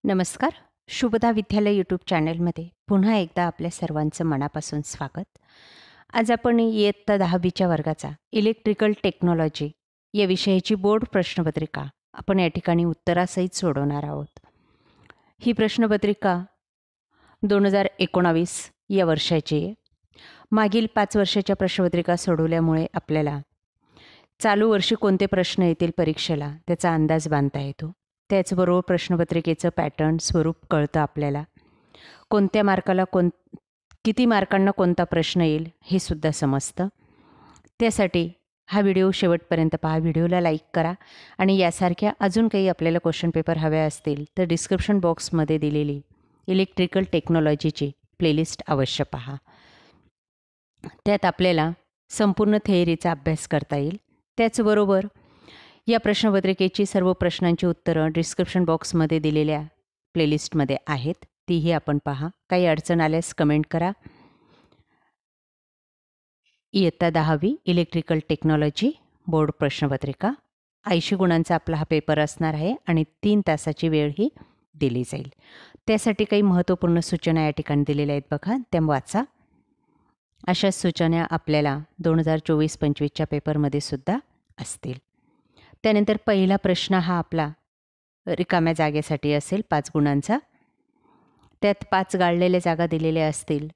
नमस्कार. शुभदा विद्यालय यूट्यूब चॅनलमध्ये पुन्हा एकदा आपल्या सर्वांचं मनापासून स्वागत. आज आपण इयत्ता 10वीच्या वर्गाचा इलेक्ट्रिकल टेक्नॉलॉजी या विषयाची बोर्ड प्रश्नपत्रिका आपण या ठिकाणी उत्तरासहित सोडवणार आहोत. ही प्रश्नपत्रिका 2019 या वर्षाची आहे. मागील 5 वर्षाच्या प्रश्नपत्रिका सोडवल्यामुळे आपल्याला चालू वर्षी कोणते प्रश्न येतील परीक्षेला त्याचा अंदाज बांधता येतो. त्याचबरोबर प्रश्नपत्रिकेचं पॅटर्न स्वरूप कळतं आपल्याला. कोणत्या मार्काला किती मार्कांना कोणता प्रश्न येईल हे सुद्धा समजतं. त्यासाठी हा व्हिडिओ शेवटपर्यंत पहा. व्हिडिओला लाईक करा आणि यासारख्या अजून काही आपल्याला क्वेश्चन पेपर हवे असतील तर डिस्क्रिप्शन बॉक्समध्ये दिलेली इलेक्ट्रिकल टेक्नॉलॉजीची प्लेलिस्ट अवश्य पहा. त्यात आपल्याला संपूर्ण थिअरीचा अभ्यास करता येईल. त्याचबरोबर या प्रश्नपत्रिकेची सर्व प्रश्नांची उत्तरं डिस्क्रिप्शन बॉक्समध्ये दिलेल्या प्लेलिस्टमध्ये आहेत. तीही आपण पहा. काही अडचण आल्यास कमेंट करा. इयत्ता 10वी इलेक्ट्रिकल टेक्नॉलॉजी बोर्ड प्रश्नपत्रिका 80 गुणांचा आपला हा पेपर असणार आहे आणि 3 तासाची वेळ ही दिली जाईल. त्यासाठी काही महत्त्वपूर्ण सूचना या ठिकाणी दिलेल्या आहेत बघा, त्या वाचा. अशाच सूचना आपल्याला 2024-25च्या पेपरमध्ये सुद्धा असतील. त्यानंतर पहिला प्रश्न हा आपला रिकाम्या जागेसाठी असेल 5 गुणांचा. त्यात 5 गाळलेल्या जागा दिलेल्या असतील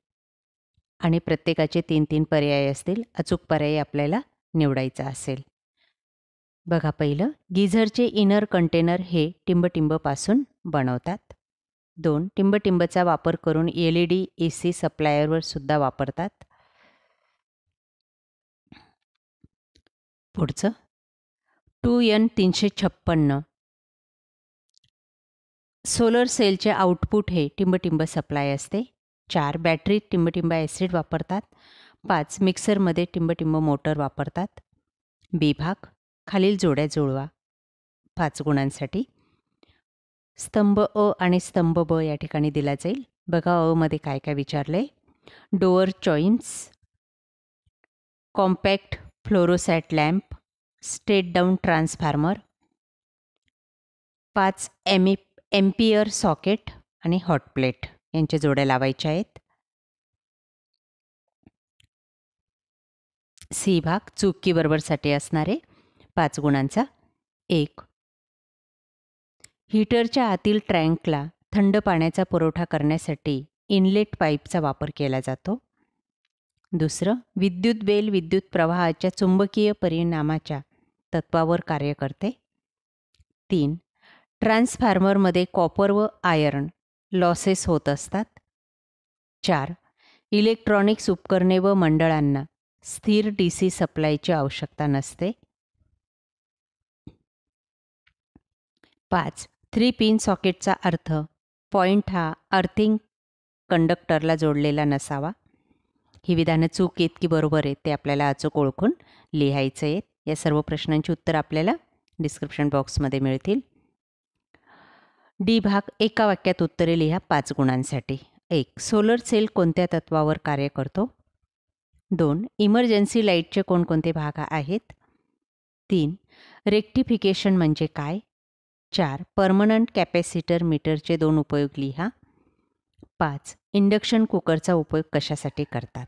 आणि प्रत्येकाचे 3-3 पर्याय असतील. अचूक पर्याय आपल्याला निवडायचा असेल. बघा, पहिलं, गिझरचे इनर कंटेनर हे टिंबटिंबपासून बनवतात. 2, टिंबटिंबचा वापर करून LED AC सप्लायरवर सुद्धा वापरतात. पुढचं, 2N356 सोलर सेलचे आउटपुट हे टिंबटिंब सप्लाय असते. 4, बॅटरीत टिंबटिंब ॲसिड वापरतात. 5, मिक्सरमध्ये टिंबटिंब मोटर वापरतात. बी भाग, खालील जोड्या जुळवा 5 गुणांसाठी. स्तंभ अ आणि स्तंभ ब या ठिकाणी दिला जाईल. बघा, अ मध्ये काय काय विचारले. Door chimes, compact fluorescent lamp, step down transformer, 5 ampere socket आणि हॉट प्लेट यांच्या जोड्या लावायच्या आहेत. सी भाग, चूक की बरोबरसाठी असणारे 5 गुणांचा. 1, हीटरच्या आतील टँकला थंड पाण्याचा पुरवठा करण्यासाठी इनलेट पाईपचा वापर केला जातो. दुसरं, विद्युत बेल विद्युत प्रवाहाच्या चुंबकीय परिणामाच्या तत्वावर कार्य करते. 3, ट्रान्सफॉर्मरमध्ये कॉपर व आयर्न लॉसेस होत असतात. 4, इलेक्ट्रॉनिक्स उपकरणे व मंडळांना स्थिर DC सप्लायची आवश्यकता नसते. 5, 3 पिन सॉकेटचा अर्थ पॉइंट हा अर्थिंग कंडक्टरला जोडलेला नसावा. ही विधानं चूक आहेत की बरोबर आहेत ते आपल्याला अचूक ओळखून लिहायचं आहे. या सर्व प्रश्नांची उत्तर आपल्याला डिस्क्रिप्शन बॉक्समध्ये मिळतील. डी भाग, एका वाक्यात उत्तरे लिहा 5 गुणांसाठी. 1, सोलर सेल कोणत्या तत्वावर कार्य करतो. 2, इमर्जन्सी लाईटचे कोणकोणते भाग आहेत. 3, रेक्टिफिकेशन म्हणजे काय. 4, परमनंट कॅपॅसिटर मीटरचे 2 उपयोग लिहा. 5, इंडक्शन कुकरचा उपयोग कशासाठी करतात.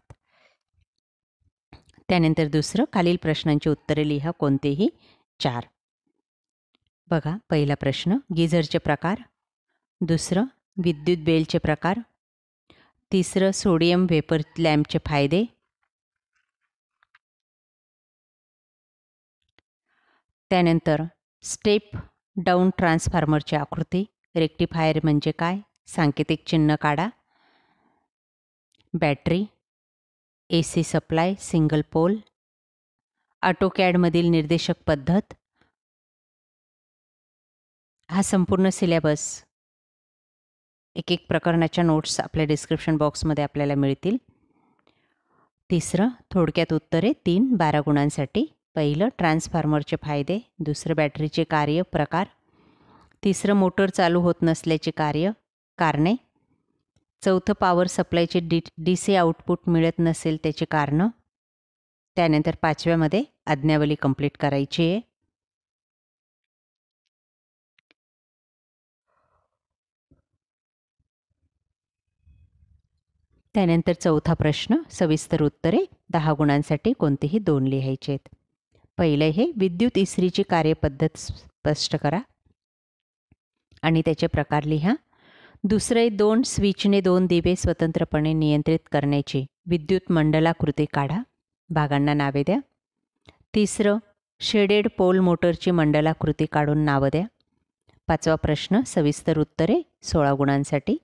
त्यानंतर दुसरं, खालील प्रश्नांची उत्तरे लिहा कोणतेही 4. बघा, पहिला प्रश्न, गिझरचे प्रकार. दुसरं, विद्युत बेलचे प्रकार. तिसरं, सोडियम वेपर लॅम्पचे फायदे. त्यानंतर स्टेप डाऊन ट्रान्सफॉर्मरची आकृती. रेक्टिफायर म्हणजे काय, सांकेतिक चिन्ह काढा. Battery, AC supply, single pole. ऑटोकॅडमधील निर्देशक पद्धत. हा संपूर्ण सिलेबस, एक एक प्रकरणाच्या नोट्स आपल्या डिस्क्रिप्शन बॉक्समध्ये आपल्याला मिळतील. तिसरं, थोडक्यात उत्तरे 3 12 गुणांसाठी. पहिलं, ट्रान्सफॉर्मरचे फायदे. दुसरं, बॅटरीचे कार्य प्रकार. तिसरं, मोटर चालू होत नसल्याचे कारणे. चौथं, पॉवर सप्लायचे DC आउटपुट मिळत नसेल त्याचे कारणं. त्यानंतर 5व्यामध्ये आज्ञावली कंप्लीट करायची आहे. त्यानंतर चौथा प्रश्न, सविस्तर उत्तरे 10 गुणांसाठी कोणतेही 2 लिहायचे आहेत. पहिलं हे विद्युत इस्त्रीची कार्यपद्धत स्पष्ट करा आणि त्याचे प्रकार लिहा. दुसरे 2 स्विचने 2 दिवे स्वतंत्रपणे नियंत्रित करण्याची विद्युत मंडलाकृती काढा. भागांना नावे द्या. तिसरं शेडेड पोल मोटरची मंडलाकृती काढून नावं द्या. पाचवा प्रश्न, सविस्तर उत्तरे 16 गुणांसाठी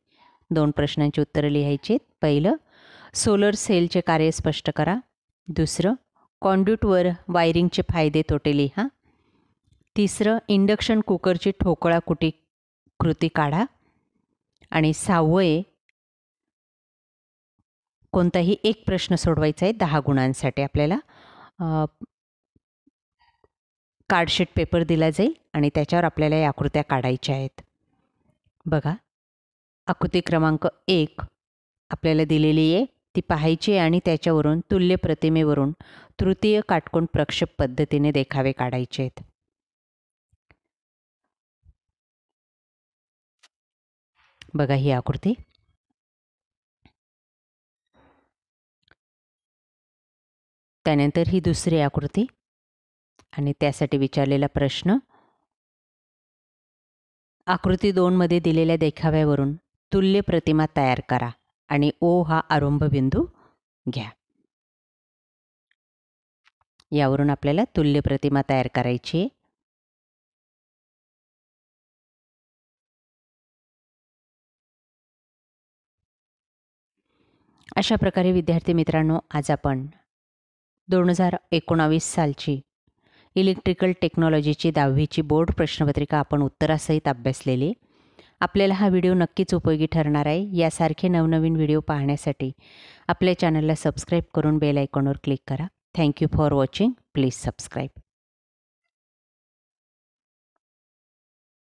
2 प्रश्नांची उत्तरं लिहायची आहेत. पहिलं सोलर सेलचे कार्य स्पष्ट करा. दुसरं कॉन्ड्यूटवर वायरिंगचे फायदे तोटे लिहा. तिसरं इंडक्शन कुकरची ठोकळा कुटी कृती काढा. आणि 6वं कोणताही एक प्रश्न सोडवायचा आहे 10 गुणांसाठी. आपल्याला कार्डशीट पेपर दिला जाईल आणि त्याच्यावर आपल्याला या आकृत्या काढायच्या आहेत. बघा, आकृती क्रमांक 1 आपल्याला दिलेली आहे, ती पाहायची आणि त्याच्यावरून तुल्य प्रतिमेवरून तृतीय काटकोन प्रक्षेप पद्धतीने देखावे काढायचे आहेत. बघा ही आकृती. त्यानंतर ही दुसरी आकृती आणि त्यासाठी विचारलेला प्रश्न, आकृती 2 मध्ये दिलेल्या देखाव्यावरून तुल्य प्रतिमा तयार करा आणि ओ हा आरंभ बिंदू घ्या. यावरून आपल्याला तुल्य प्रतिमा तयार करायची आहे. अशा प्रकारे विद्यार्थी मित्रांनो, आज आपण 2019 सालची इलेक्ट्रिकल टेक्नॉलॉजीची 10वीची बोर्ड प्रश्नपत्रिका आपण उत्तरासहित अभ्यासलेली. आपल्याला हा व्हिडिओ नक्कीच उपयोगी ठरणार आहे. यासारखे नवनवीन व्हिडिओ पाहण्यासाठी आपल्या चॅनलला सबस्क्राईब करून बेल आयकॉनवर क्लिक करा. Thank you for watching. Please subscribe.